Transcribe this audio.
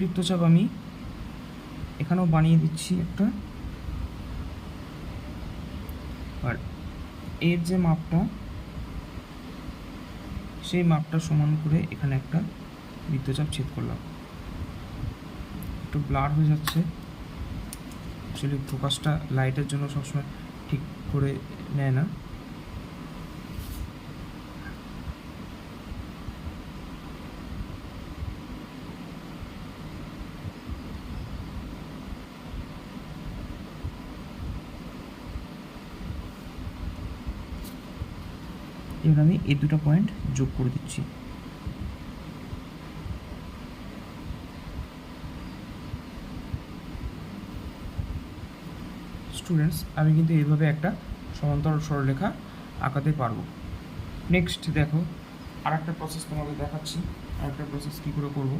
বৃত্তচাপ আমি এখানেও বানিয়ে দিচ্ছি একটা, আর এর যে মাপটা সেই মাপটা সমান করে এখানে একটা বৃত্তচাপ ছেদ করলাম। একটু ব্লার হয়ে যাচ্ছে, অ্যাকচুয়ালি ফোকাসটা লাইটের জন্য সবসময় ঠিক করে নেয় না। এবার আমি এই দুটো পয়েন্ট যোগ করে দিচ্ছি। স্টুডেন্টস, আমি কিন্তু এইভাবে একটা সমান্তরাল সরলরেখা আঁকাতে পারবো। নেক্সট দেখো, আর একটা প্রসেস তোমাদের দেখাচ্ছি, আর একটা প্রসেস কী করে করবো।